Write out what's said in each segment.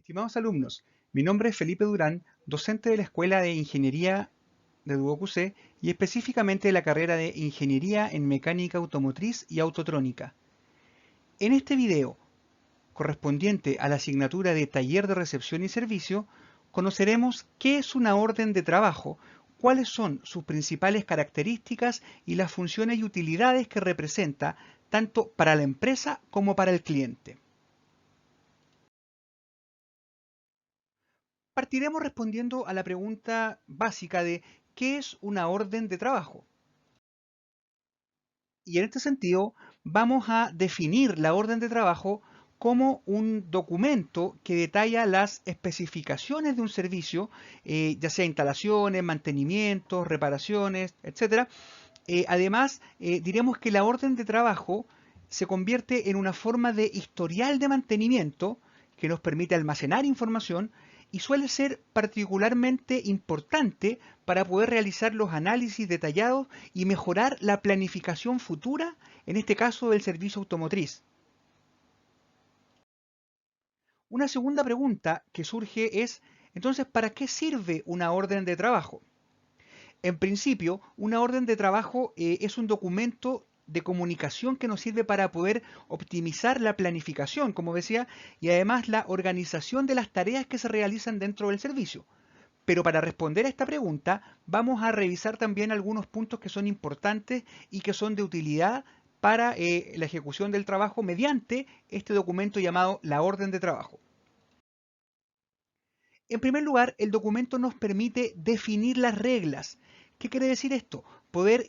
Estimados alumnos, mi nombre es Felipe Durán, docente de la Escuela de Ingeniería de Duoc y específicamente de la carrera de Ingeniería en Mecánica Automotriz y Autotrónica. En este video, correspondiente a la asignatura de Taller de Recepción y Servicio, conoceremos qué es una orden de trabajo, cuáles son sus principales características y las funciones y utilidades que representa tanto para la empresa como para el cliente. Partiremos respondiendo a la pregunta básica de ¿qué es una orden de trabajo? Y en este sentido vamos a definir la orden de trabajo como un documento que detalla las especificaciones de un servicio, ya sea instalaciones, mantenimientos, reparaciones, etcétera. Además, diremos que la orden de trabajo se convierte en una forma de historial de mantenimiento que nos permite almacenar información y suele ser particularmente importante para poder realizar los análisis detallados y mejorar la planificación futura, en este caso del servicio automotriz. Una segunda pregunta que surge es, entonces, ¿para qué sirve una orden de trabajo? En principio, una orden de trabajo es un documento de comunicación que nos sirve para poder optimizar la planificación, como decía, y además la organización de las tareas que se realizan dentro del servicio. Pero para responder a esta pregunta, vamos a revisar también algunos puntos que son importantes y que son de utilidad para la ejecución del trabajo mediante este documento llamado la orden de trabajo. En primer lugar, el documento nos permite definir las reglas. ¿Qué quiere decir esto? Poder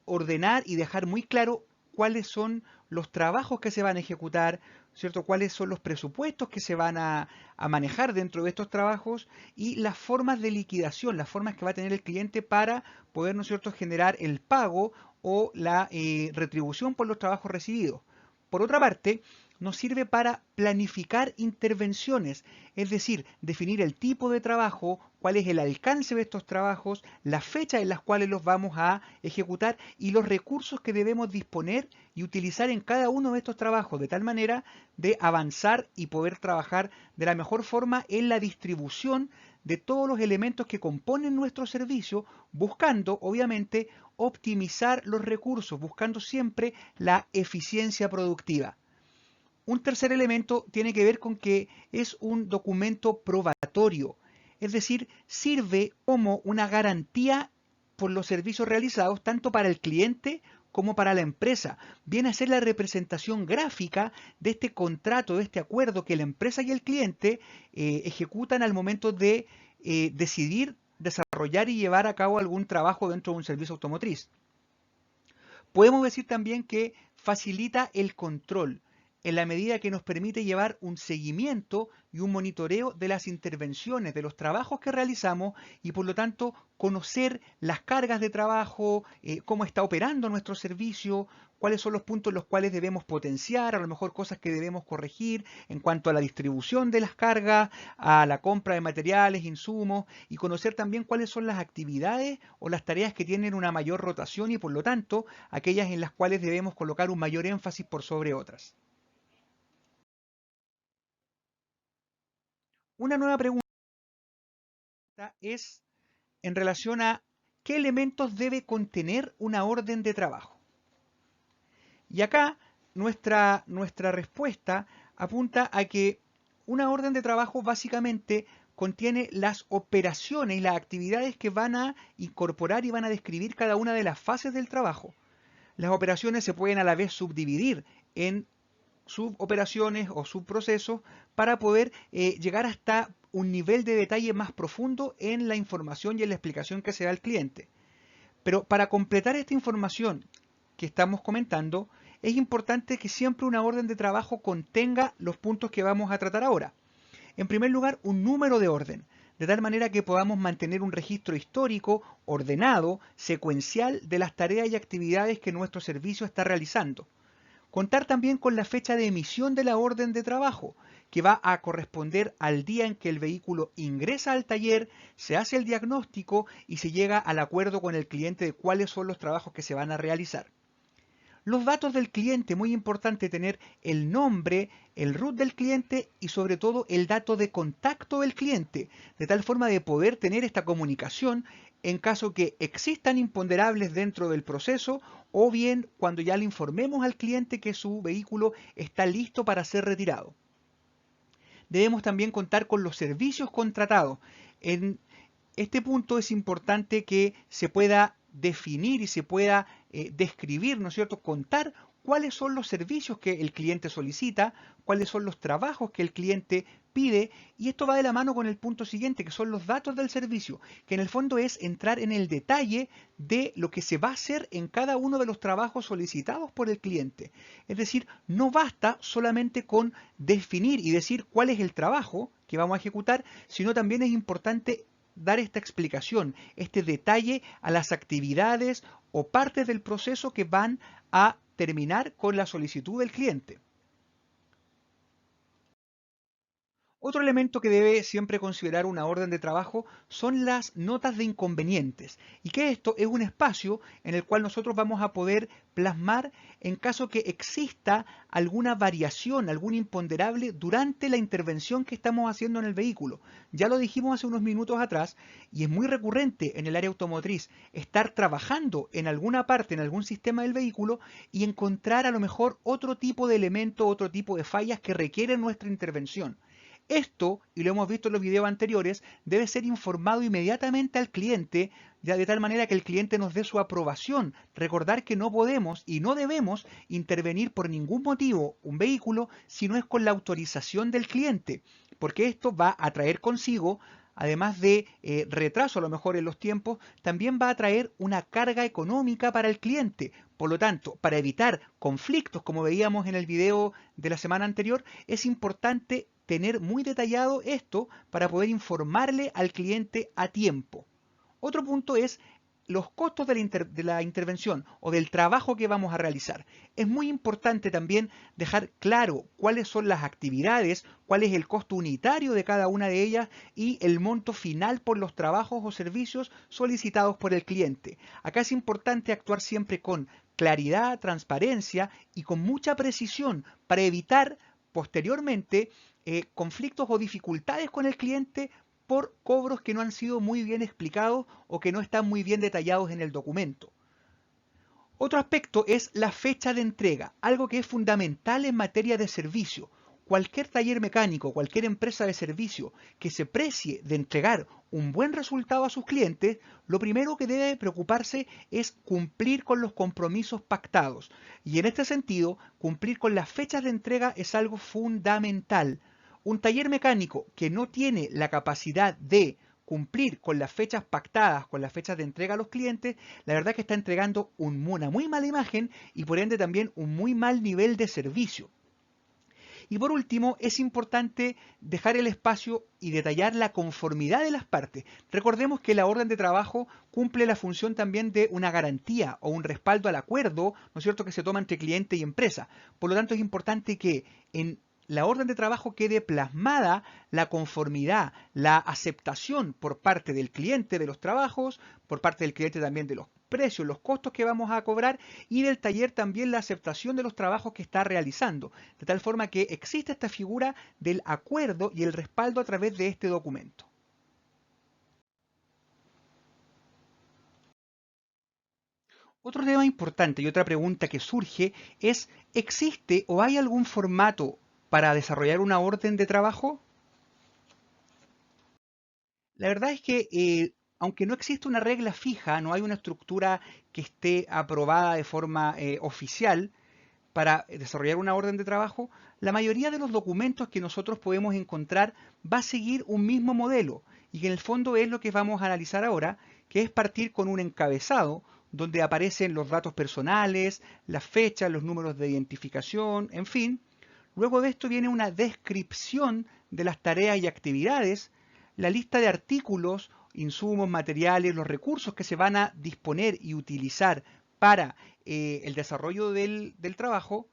ordenar y dejar muy claro cuáles son los trabajos que se van a ejecutar, ¿cierto? Cuáles son los presupuestos que se van a manejar dentro de estos trabajos y las formas de liquidación, las formas que va a tener el cliente para poder, ¿no es cierto?, generar el pago o la retribución por los trabajos recibidos. Por otra parte, nos sirve para planificar intervenciones, es decir, definir el tipo de trabajo, cuál es el alcance de estos trabajos, las fechas en las cuales los vamos a ejecutar y los recursos que debemos disponer y utilizar en cada uno de estos trabajos, de tal manera de avanzar y poder trabajar de la mejor forma en la distribución de todos los elementos que componen nuestro servicio, buscando, obviamente, optimizar los recursos, buscando siempre la eficiencia productiva. Un tercer elemento tiene que ver con que es un documento probatorio, es decir, sirve como una garantía por los servicios realizados tanto para el cliente como para la empresa. Viene a ser la representación gráfica de este contrato, de este acuerdo que la empresa y el cliente ejecutan al momento de decidir desarrollar y llevar a cabo algún trabajo dentro de un servicio automotriz. Podemos decir también que facilita el control en la medida que nos permite llevar un seguimiento y un monitoreo de las intervenciones, de los trabajos que realizamos y por lo tanto conocer las cargas de trabajo, cómo está operando nuestro servicio, cuáles son los puntos en los cuales debemos potenciar, a lo mejor cosas que debemos corregir en cuanto a la distribución de las cargas, a la compra de materiales, insumos y conocer también cuáles son las actividades o las tareas que tienen una mayor rotación y por lo tanto aquellas en las cuales debemos colocar un mayor énfasis por sobre otras. Una nueva pregunta es en relación a qué elementos debe contener una orden de trabajo. Y acá nuestra respuesta apunta a que una orden de trabajo básicamente contiene las operaciones y las actividades que van a incorporar y van a describir cada una de las fases del trabajo. Las operaciones se pueden a la vez subdividir en suboperaciones o subprocesos para poder llegar hasta un nivel de detalle más profundo en la información y en la explicación que se da al cliente. Pero para completar esta información que estamos comentando, es importante que siempre una orden de trabajo contenga los puntos que vamos a tratar ahora. En primer lugar, un número de orden, de tal manera que podamos mantener un registro histórico, ordenado, secuencial de las tareas y actividades que nuestro servicio está realizando. Contar también con la fecha de emisión de la orden de trabajo, que va a corresponder al día en que el vehículo ingresa al taller, se hace el diagnóstico y se llega al acuerdo con el cliente de cuáles son los trabajos que se van a realizar. Los datos del cliente, muy importante tener el nombre, el root del cliente y sobre todo el dato de contacto del cliente, de tal forma de poder tener esta comunicación en caso que existan imponderables dentro del proceso o bien cuando ya le informemos al cliente que su vehículo está listo para ser retirado. Debemos también contar con los servicios contratados. En este punto es importante que se pueda definir y se pueda describir, ¿no es cierto?, contar cuáles son los servicios que el cliente solicita, cuáles son los trabajos que el cliente pide, y esto va de la mano con el punto siguiente, que son los datos del servicio, que en el fondo es entrar en el detalle de lo que se va a hacer en cada uno de los trabajos solicitados por el cliente. Es decir, no basta solamente con definir y decir cuál es el trabajo que vamos a ejecutar, sino también es importante dar esta explicación, este detalle a las actividades o partes del proceso que van a terminar con la solicitud del cliente. Otro elemento que debe siempre considerar una orden de trabajo son las notas de inconvenientes, y que esto es un espacio en el cual nosotros vamos a poder plasmar en caso que exista alguna variación, algún imponderable durante la intervención que estamos haciendo en el vehículo. Ya lo dijimos hace unos minutos atrás y es muy recurrente en el área automotriz estar trabajando en alguna parte, en algún sistema del vehículo y encontrar a lo mejor otro tipo de elemento, otro tipo de fallas que requieren nuestra intervención. Esto, y lo hemos visto en los videos anteriores, debe ser informado inmediatamente al cliente, ya de tal manera que el cliente nos dé su aprobación. Recordar que no podemos y no debemos intervenir por ningún motivo un vehículo si no es con la autorización del cliente, porque esto va a traer consigo, además de retraso a lo mejor en los tiempos, también va a traer una carga económica para el cliente. Por lo tanto, para evitar conflictos, como veíamos en el video de la semana anterior, es importante tener muy detallado esto para poder informarle al cliente a tiempo. Otro punto es los costos de la intervención o del trabajo que vamos a realizar. Es muy importante también dejar claro cuáles son las actividades, cuál es el costo unitario de cada una de ellas y el monto final por los trabajos o servicios solicitados por el cliente. Acá es importante actuar siempre con claridad, transparencia y con mucha precisión para evitar posteriormente conflictos o dificultades con el cliente por cobros que no han sido muy bien explicados o que no están muy bien detallados en el documento. Otro aspecto es la fecha de entrega, algo que es fundamental en materia de servicio. Cualquier taller mecánico, cualquier empresa de servicio que se precie de entregar un buen resultado a sus clientes, lo primero que debe preocuparse es cumplir con los compromisos pactados. Y en este sentido, cumplir con las fechas de entrega es algo fundamental. Un taller mecánico que no tiene la capacidad de cumplir con las fechas pactadas, con las fechas de entrega a los clientes, la verdad que está entregando una muy mala imagen y por ende también un muy mal nivel de servicio. Y por último, es importante dejar el espacio y detallar la conformidad de las partes. Recordemos que la orden de trabajo cumple la función también de una garantía o un respaldo al acuerdo, ¿no es cierto?, que se toma entre cliente y empresa. Por lo tanto, es importante que en la orden de trabajo quede plasmada la conformidad, la aceptación por parte del cliente de los trabajos, por parte del cliente también de los precios, los costos que vamos a cobrar y del taller también la aceptación de los trabajos que está realizando, de tal forma que existe esta figura del acuerdo y el respaldo a través de este documento. Otro tema importante y otra pregunta que surge es, ¿existe o hay algún formato para desarrollar una orden de trabajo? La verdad es que aunque no existe una regla fija, no hay una estructura que esté aprobada de forma oficial para desarrollar una orden de trabajo, la mayoría de los documentos que nosotros podemos encontrar va a seguir un mismo modelo y que en el fondo es lo que vamos a analizar ahora, que es partir con un encabezado donde aparecen los datos personales, las fechas, los números de identificación, en fin. Luego de esto viene una descripción de las tareas y actividades, la lista de artículos, insumos, materiales, los recursos que se van a disponer y utilizar para el desarrollo del trabajo.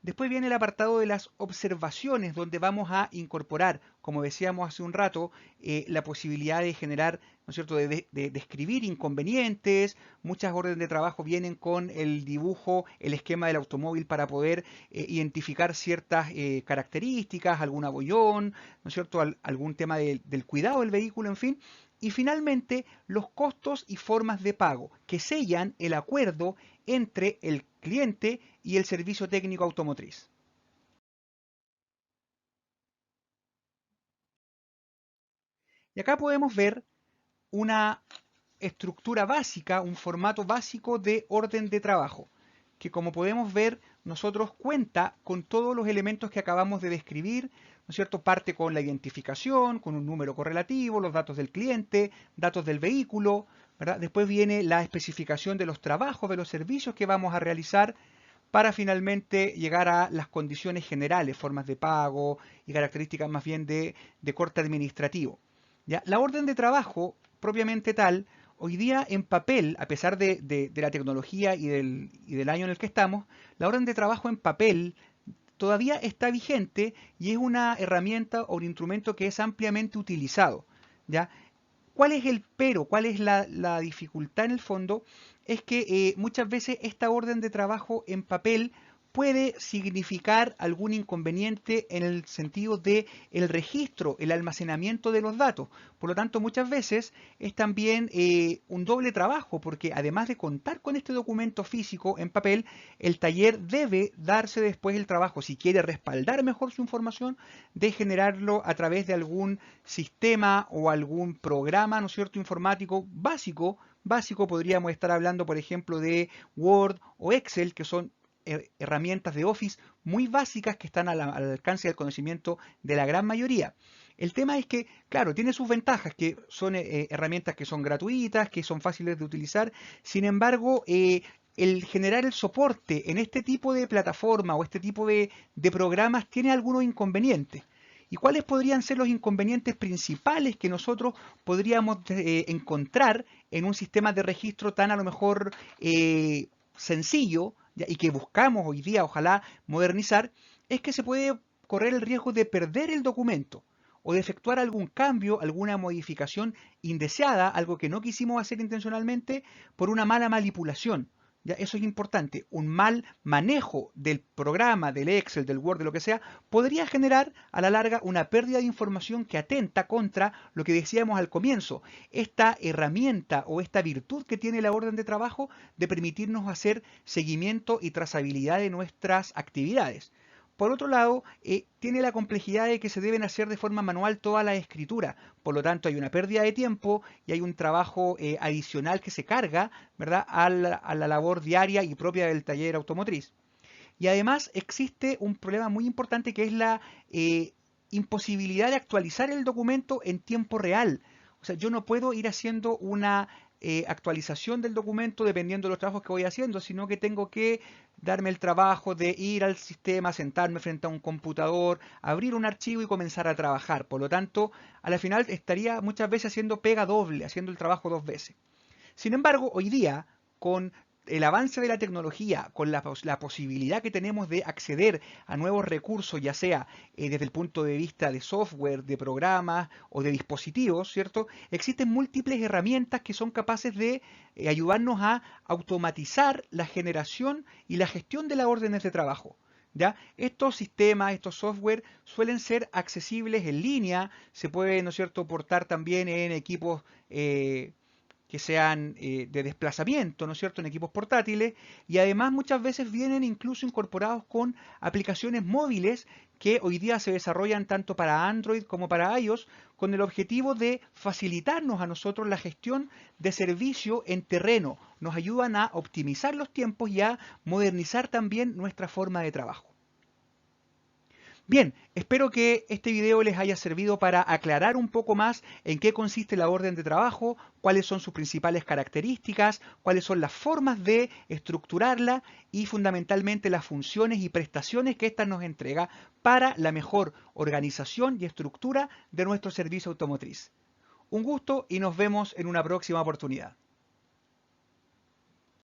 Después viene el apartado de las observaciones, donde vamos a incorporar, como decíamos hace un rato, la posibilidad de generar, ¿no es cierto?, de describir inconvenientes. Muchas órdenes de trabajo vienen con el dibujo, el esquema del automóvil para poder identificar ciertas características, algún abollón, ¿no es cierto?, algún tema del cuidado del vehículo, en fin. Y finalmente, los costos y formas de pago que sellan el acuerdo entre el cliente y el servicio técnico automotriz. Y acá podemos ver una estructura básica, un formato básico de orden de trabajo, que como podemos ver, nosotros cuenta con todos los elementos que acabamos de describir, ¿no es cierto? Parte con la identificación, con un número correlativo, los datos del cliente, datos del vehículo, ¿verdad? Después viene la especificación de los trabajos, de los servicios que vamos a realizar, para finalmente llegar a las condiciones generales, formas de pago y características más bien de corte administrativo. ¿Ya? La orden de trabajo, propiamente tal, hoy día en papel, a pesar de la tecnología y del año en el que estamos, la orden de trabajo en papel todavía está vigente y es una herramienta o un instrumento que es ampliamente utilizado. ¿Ya? ¿Cuál es el pero? ¿Cuál es la dificultad en el fondo? Es que muchas veces esta orden de trabajo en papel puede significar algún inconveniente en el sentido de el registro, el almacenamiento de los datos. Por lo tanto, muchas veces es también un doble trabajo, porque además de contar con este documento físico en papel, el taller debe darse después el trabajo, si quiere respaldar mejor su información, de generarlo a través de algún sistema o algún programa, ¿no es cierto?, informático básico, podríamos estar hablando, por ejemplo, de Word o Excel, que son herramientas de Office muy básicas que están al alcance del conocimiento de la gran mayoría. El tema es que, claro, tiene sus ventajas, que son herramientas que son gratuitas, que son fáciles de utilizar. Sin embargo, el generar el soporte en este tipo de plataforma o este tipo de programas tiene algunos inconvenientes. ¿Y cuáles podrían ser los inconvenientes principales que nosotros podríamos encontrar en un sistema de registro tan a lo mejor sencillo, ¿ya?, y que buscamos hoy día, ojalá, modernizar? Es que se puede correr el riesgo de perder el documento o de efectuar algún cambio, alguna modificación indeseada, algo que no quisimos hacer intencionalmente por una mala manipulación. ¿Ya? Eso es importante. Un mal manejo del programa, del Excel, del Word, de lo que sea, podría generar a la larga una pérdida de información que atenta contra lo que decíamos al comienzo, esta herramienta o esta virtud que tiene la orden de trabajo de permitirnos hacer seguimiento y trazabilidad de nuestras actividades. Por otro lado, tiene la complejidad de que se deben hacer de forma manual toda la escritura. Por lo tanto, hay una pérdida de tiempo y hay un trabajo adicional que se carga, ¿verdad?, a la labor diaria y propia del taller automotriz. Y además existe un problema muy importante que es la imposibilidad de actualizar el documento en tiempo real. O sea, yo no puedo ir haciendo una actualización del documento dependiendo de los trabajos que voy haciendo, sino que tengo que darme el trabajo de ir al sistema, sentarme frente a un computador, abrir un archivo y comenzar a trabajar. Por lo tanto, a la final estaría muchas veces haciendo pega doble, haciendo el trabajo dos veces. Sin embargo, hoy día, con el avance de la tecnología, con la posibilidad que tenemos de acceder a nuevos recursos, ya sea desde el punto de vista de software, de programas o de dispositivos, ¿cierto? Existen múltiples herramientas que son capaces de ayudarnos a automatizar la generación y la gestión de las órdenes de trabajo. ¿Ya? Estos sistemas, estos software suelen ser accesibles en línea, se pueden, ¿no es cierto?, portar también en equipos que sean de desplazamiento, ¿no es cierto?, en equipos portátiles, y además muchas veces vienen incluso incorporados con aplicaciones móviles que hoy día se desarrollan tanto para Android como para iOS, con el objetivo de facilitarnos a nosotros la gestión de servicio en terreno. Nos ayudan a optimizar los tiempos y a modernizar también nuestra forma de trabajo. Bien, espero que este video les haya servido para aclarar un poco más en qué consiste la orden de trabajo, cuáles son sus principales características, cuáles son las formas de estructurarla y fundamentalmente las funciones y prestaciones que ésta nos entrega para la mejor organización y estructura de nuestro servicio automotriz. Un gusto y nos vemos en una próxima oportunidad.